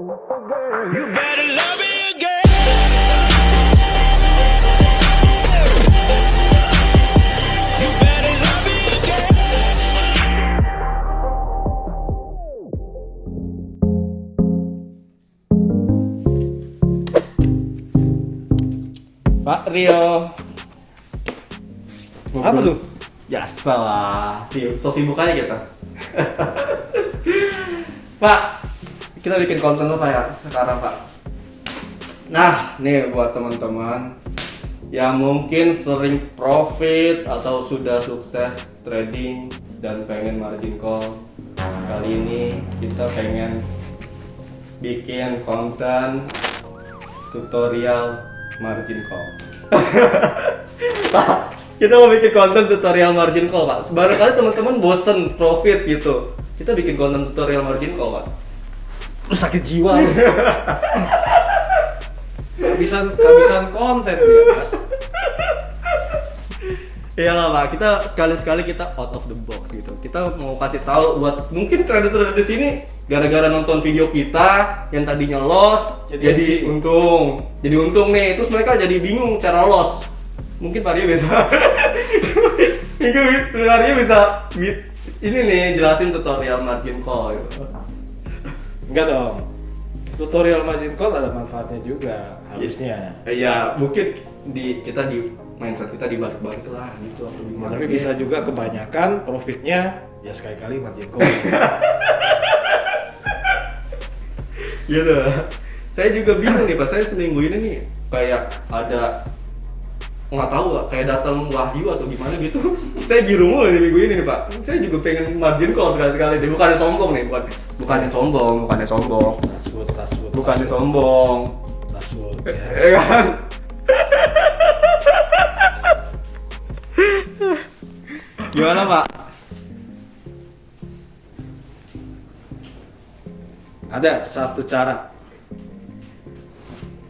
You better love me again. You better love me again. Pak Rio. Apa tuh? Biasa lah, so sibuk aja kita. Pak, kita bikin konten apa ya sekarang Pak? Nah, nih buat teman-teman yang mungkin sering profit atau sudah sukses trading dan pengen margin call. Kali ini kita pengen bikin konten tutorial margin call. Pak, kita mau bikin konten tutorial margin call Pak. Barangkali teman-teman bosen profit gitu. Kita bikin konten tutorial margin call Pak. Sakit jiwa lu. Kehabisan konten dia, Mas. Iya lah Pak, kita sekali-sekali kita out of the box gitu. Kita mau kasih tahu buat mungkin trader-trader di sini gara-gara nonton video kita yang tadinya loss jadi untung. Jadi untung nih, terus mereka jadi bingung cara loss. Mungkin Pak Rio bisa mungkin Pak Rio bisa ini nih jelasin tutorial margin call gitu. Enggak dong. Tutorial margin call ada manfaatnya juga harusnya. Ya mungkin kita di mindset kita dibalik-balik lah gitu atau gimana. Tapi bisa juga kebanyakan profitnya ya sekali-kali margin call. Gitu. Saya juga bingung nih Pak, saya seminggu ini nih kayak ada nggak tahu lah, kayak datang wahyu atau gimana gitu. Saya biru mulu di minggu ini nih Pak. Saya juga pengen margin call sekali-sekali deh. Bukannya sombong nih, bukannya sombong. Tasbut. Bukannya sombong. Tasbut. Ya kan? Gimana Pak? Ada satu cara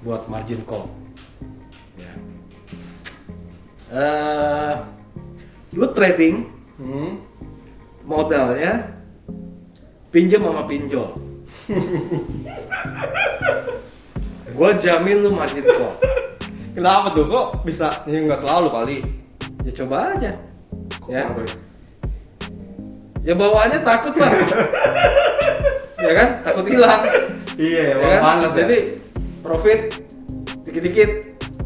buat margin call. Ya. Lu trading modalnya pinjam sama pinjol. Gua jamin lu margin call. Kenapa tuh kok bisa? Ya nggak selalu kali. Ya coba aja. Ya. Apa ya? Ya bawaannya takut lah. Ya kan? Takut hilang. Iya, Ya ya, kan? panas ya. Jadi profit dikit-dikit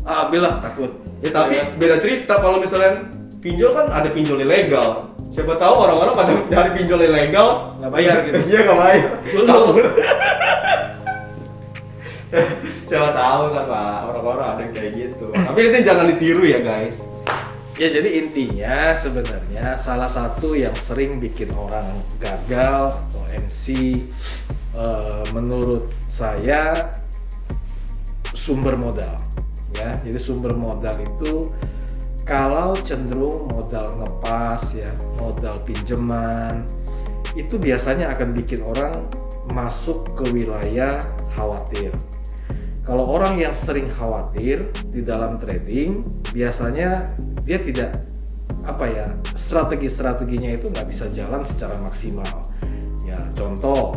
ambil lah, takut. Ya tapi Ya kan? beda cerita kalau misalnya pinjol kan ada pinjol ilegal. Siapa tahu orang-orang pada dari pinjol ilegal Nggak bayar gitu. Iya nggak bayar. Betul. Tahu. Siapa tahu kan Pak, orang-orang ada yang kayak gitu. Tapi itu jangan ditiru ya guys. Ya jadi intinya sebenarnya salah satu yang sering bikin orang gagal atau MC menurut saya sumber modal. Ya, jadi sumber modal itu kalau cenderung modal ngepas ya, modal pinjaman itu biasanya akan bikin orang masuk ke wilayah khawatir. Kalau orang yang sering khawatir di dalam trading, biasanya dia tidak strategi-strateginya itu nggak bisa jalan secara maksimal. Ya contoh,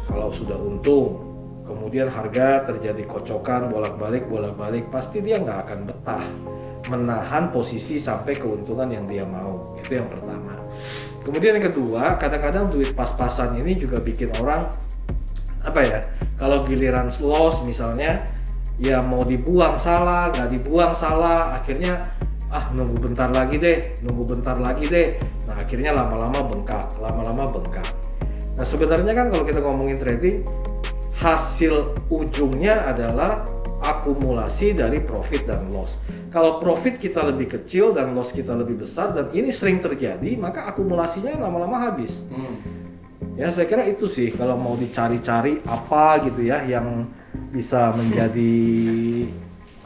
kalau sudah untung, kemudian harga terjadi kocokan bolak-balik, pasti dia nggak akan betah menahan posisi sampai keuntungan yang dia mau. Itu yang pertama. Kemudian yang kedua, kadang-kadang duit pas-pasan ini juga bikin orang kalau giliran loss misalnya ya mau dibuang salah, nggak dibuang salah, akhirnya nunggu bentar lagi deh. Nah akhirnya lama-lama bengkak. Nah sebenarnya kan kalau kita ngomongin trading, hasil ujungnya adalah akumulasi dari profit dan loss. Kalau profit kita lebih kecil dan loss kita lebih besar, dan ini sering terjadi, maka akumulasinya lama-lama habis. Ya saya kira itu sih kalau mau dicari-cari apa gitu ya yang bisa menjadi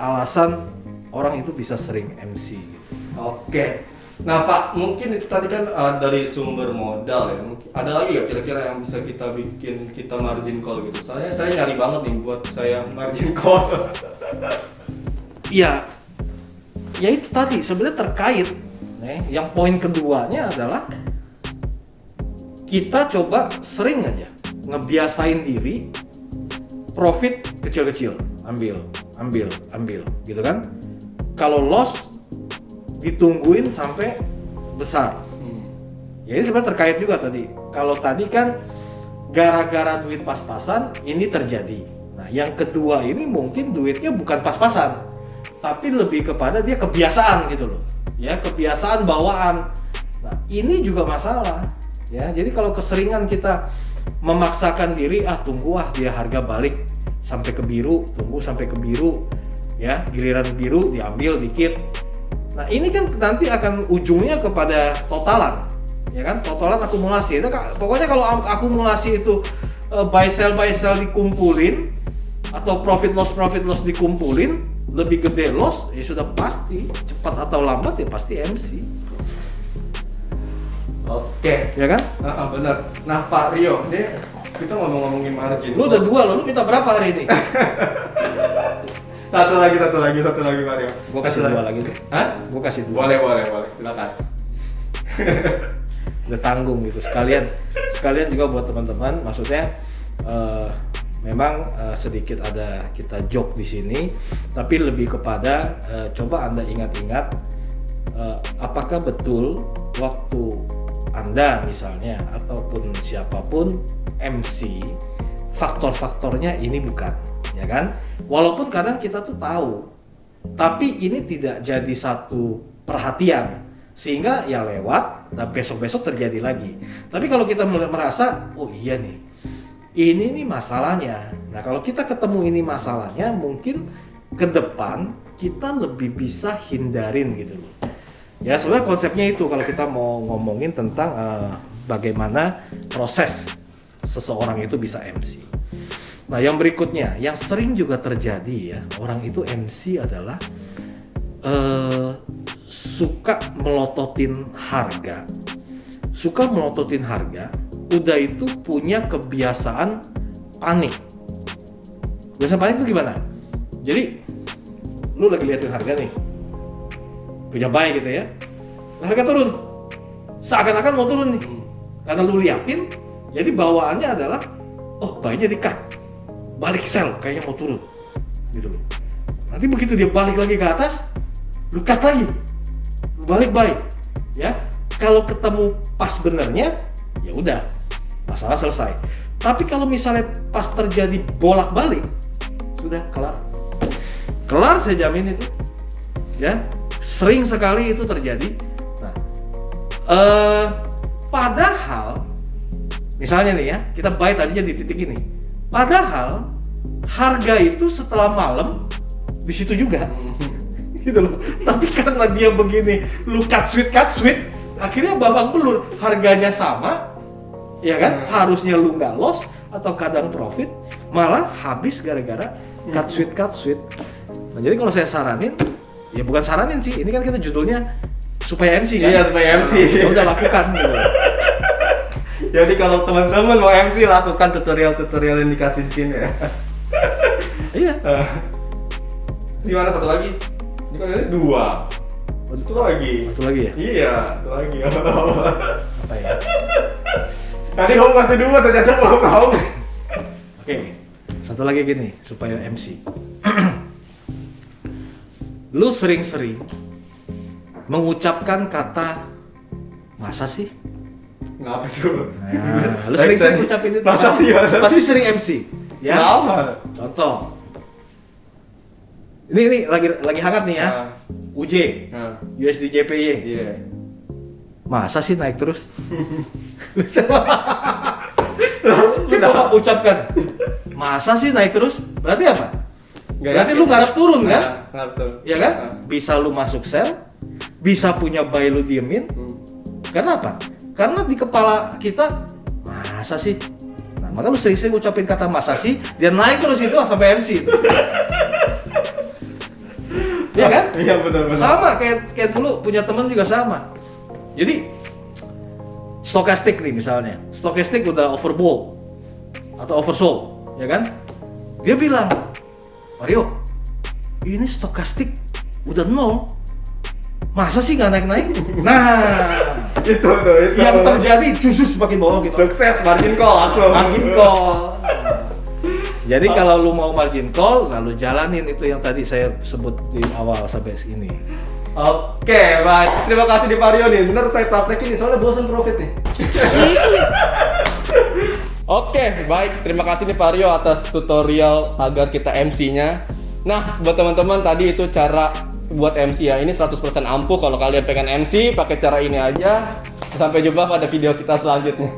alasan orang itu bisa sering MC gitu. Oke. Nah Pak, mungkin itu tadi kan dari sumber modal ya. Mungkin ada lagi ya kira-kira yang bisa kita bikin kita margin call gitu. Soalnya saya nyari banget nih buat saya margin call. Iya. Ya itu tadi sebenarnya terkait. Yang poin keduanya adalah kita coba sering aja ngebiasain diri profit kecil-kecil, ambil, gitu kan? Kalau loss ditungguin sampai besar. Ya ini sebenarnya terkait juga tadi. Kalau tadi kan gara-gara duit pas-pasan ini terjadi. Nah, yang kedua ini mungkin duitnya bukan pas-pasan, tapi lebih kepada dia kebiasaan gitu loh. Ya, kebiasaan bawaan. Nah, ini juga masalah. Ya, jadi kalau keseringan kita memaksakan diri, tunggu dia harga balik sampai ke biru, tunggu sampai ke biru. Ya, giliran biru diambil dikit. Nah, ini kan nanti akan ujungnya kepada totalan. Ya kan, totalan akumulasi. Itu, pokoknya kalau akumulasi itu buy sell dikumpulin atau profit loss dikumpulin, lebih gede loss, ya sudah pasti cepat atau lambat ya pasti MC. Oke. Ya kan? Benar. Nah Pak Rio, kita ngomongin margin. Lu udah 2 lu minta berapa hari ini? Satu lagi Pak Rio. Gua kasih 2 lagi deh. Hah? Gua kasih 2. Boleh. Silakan. Udah tanggung gitu. Sekalian juga buat teman-teman, maksudnya memang sedikit ada kita joke di sini, tapi lebih kepada coba Anda ingat-ingat apakah betul waktu Anda misalnya ataupun siapapun MC, faktor-faktornya ini bukan, ya kan? Walaupun kadang kita tuh tahu, tapi ini tidak jadi satu perhatian sehingga ya lewat dan besok-besok terjadi lagi. Tapi kalau kita merasa, oh iya nih, ini nih masalahnya. Nah, kalau kita ketemu ini masalahnya, mungkin ke depan kita lebih bisa hindarin gitu loh. Ya sebenarnya konsepnya itu kalau kita mau ngomongin tentang bagaimana proses seseorang itu bisa MC. Nah, yang berikutnya, yang sering juga terjadi ya, orang itu MC adalah suka melototin harga. Udah itu punya kebiasaan panik. Biasa panik itu gimana? Jadi lu lagi liatin harga nih, punya buy gitu ya, harga turun, seakan-akan mau turun nih, karena lu liatin, jadi bawaannya adalah, oh buy-nya di-cut, balik sell, kayaknya mau turun, gitu loh. Nanti begitu dia balik lagi ke atas, lu cut lagi, lu balik buy, ya. Kalau ketemu pas benernya, ya udah, masalah selesai. Tapi kalau misalnya pas terjadi bolak-balik, sudah kelar saya jamin itu, ya. Sering sekali itu terjadi. Nah, padahal misalnya nih ya, kita buy tadinya di titik ini. Padahal harga itu setelah malam di situ juga. Gitu loh. Tapi karena dia begini, lu cut sweet, akhirnya babak belur. Harganya sama, ya kan? Harusnya lu nggak loss atau kadang profit, malah habis gara-gara cut sweet. Nah, jadi kalau saya saranin, ya bukan saranin sih, ini kan kita judulnya supaya MC kan? Iya, supaya MC. Ya udah lakukan gitu. Jadi kalau teman-teman mau MC, lakukan tutorial yang dikasih di sini ya. Iya. Gimana satu lagi? Ini kan ada 2. Satu lagi ya? Iya, satu lagi. Apa ya? Tadi kamu kasih 2, ternyata belum tahu. Oke, satu lagi gini, supaya MC. Lu sering-sering mengucapkan kata masa sih? Ngapa tuh? Nah, lu sering-sering ucapin itu. Masa sih? Pasti sering MC. Ya. Kenapa? Contoh. Ini lagi hangat nih ya. UJ, USD JPY. Iya. Masa sih naik terus? Lu coba ucapkan. Masa sih naik terus? Berarti apa? Berarti lu ngarep turun kan? Ngarep turun. Ya kan? Bisa lu masuk sell, bisa punya buy lu diemin. Karena apa? Karena di kepala kita masa sih? Nah, maka lu sering-sering ucapin kata masa sih, dia naik terus itu sampai MC. Iya kan? Iya benar. Sama kayak dulu punya teman juga sama. Jadi stokastik nih misalnya, stokastik udah overbought atau oversold, ya kan? Dia bilang, Mario, ini stokastik udah 0, masa sih nggak naik-naik? Nah, itu. yang terjadi justru semakin bawah gitu. Sukses, margin call langsung. Margin call. Jadi kalau lu mau margin call, nah lu jalanin itu yang tadi saya sebut di awal sampai sini. Oke, baik. Terima kasih di Vario nih. Bener saya praktekin nih, soalnya bosan profit nih. Oke, baik. Terima kasih nih Vario atas tutorial agar kita MC-nya. Nah, buat teman-teman tadi itu cara buat MC ya. Ini 100% ampuh kalau kalian pengen MC pakai cara ini aja. Sampai jumpa pada video kita selanjutnya.